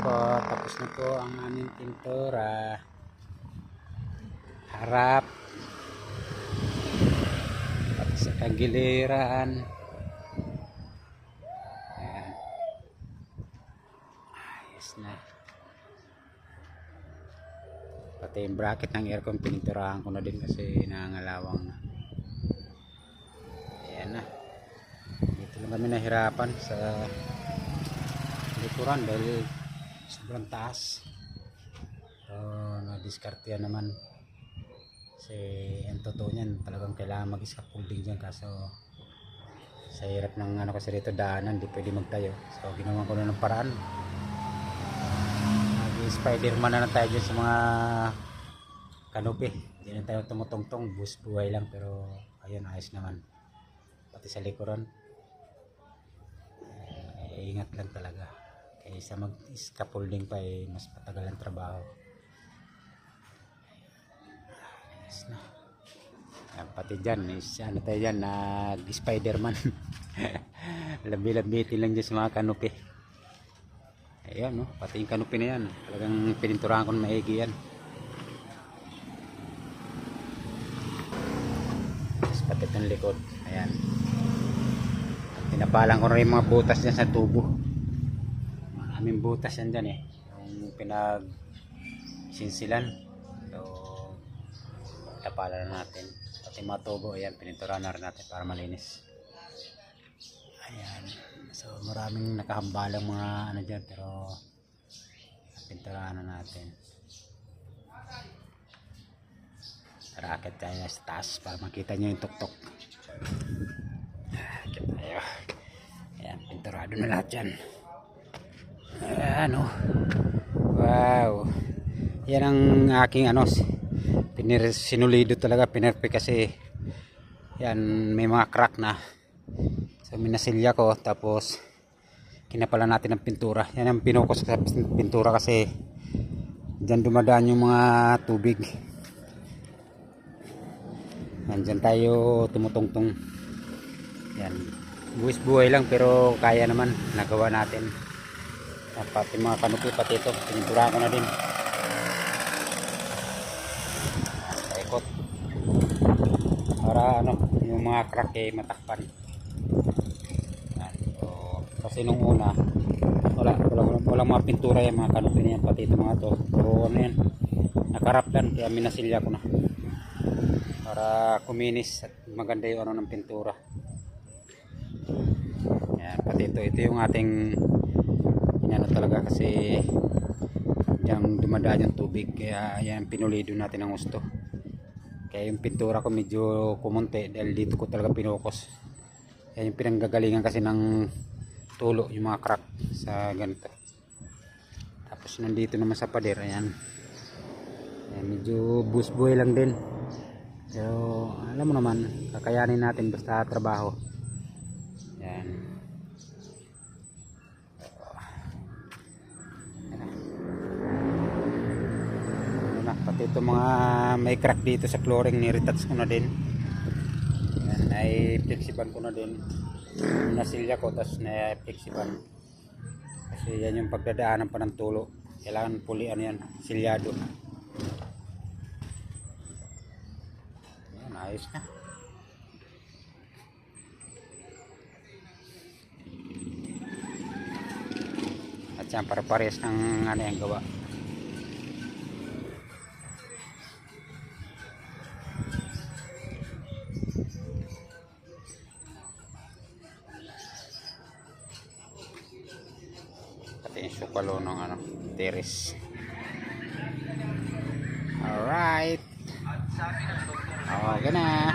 po, tapos na po ang aming pintura. Harap at sa kagiliran. Ayan. Ayos na. Pati yung bracket ng aircon pininturahan ko na din kasi nangangalawang na. Ayan na. Dito lang kami nahirapan sa likuran dahil sobrang taas. So na-discarte naman. Kasi ang totoo niyan talagang kailangan mag-scaffolding dyan, kaso sa hirap ng ano kasi rito daanan, di pwede magtayo. So ginawa ko na ng paraan. Nag-Spiderman na tayo dyan sa mga kanopi. Hindi na tayo tumutungtong, bus buhay lang, pero ayun, ayos naman. Pati sa likuran ingat lang talaga. Kaysa mag-scaffolding pa mas patagal ang trabaho. Na. Yan, pati dyan ano tayo dyan, nag-Spiderman. Labi-labitin lang dyan sa mga kanupi. Ayan, no? Pati yung kanupi na yan talagang pininturahan ko na maigi yan. Tapos pati itong likod, ayan, pinapalang ko na rin mga butas dyan sa tubo. Maraming butas yan dyan yung pinag sinsilan. Tapala na natin pati mga tubo, ayan, pininturahan na rin natin para malinis. Ayan, so maraming nakahambalang mga ano dyan, pero pinturahan na natin. Racket tayo sa taas para makita nyo yung tuktok. Racket tayo. Ayan, pinturado na lahat dyan. Ayan, wow, yan ang aking sinulido talaga, pinerpe kasi yan, may mga crack na. So minasilya ko, tapos kinapala natin ng pintura. Yan ang pinukos sa pintura kasi dyan dumadaan yung mga tubig. Yan, dyan tayo tumutungtong. Yan, buwis buhay lang pero kaya naman, nagawa natin. Pati mga kanupi, pati ito pininturahan ko na din para yung mga crack matakpan. So, kasi nung una walang mga pintura yung mga kanupi niyan, pati ito mga to, pero yan, nakaraptan, kaya minasilya ko na para kuminis at maganda yung ng pintura. Yan, pati ito yung ating talaga kasi diyan dumadaan yung tubig, kaya yan pinulido natin ng gusto. Kaya yung pintura ko medyo kumunti dahil dito ko talaga pinukos. Kaya yung pinanggagalingan kasi ng tulo yung mga crack sa ganito. Tapos nandito naman sa pader, ayan, medyo busboy lang din, pero alam mo naman, kakayanin natin basta trabaho. Ayan. Pati ito mga may crack dito sa flooring, ni-retouch ko na din. Yan, na-flexiban ko na din. Nasilya ko, tapos na-flexiban. Kasi yan yung pagdadaanan pa ng tulo. Kailangan pulian yan, silyado. Yan, ayos na. At yan, para parehas ng yung gawa. Yung sukalo ng terrace. Alright, okay na.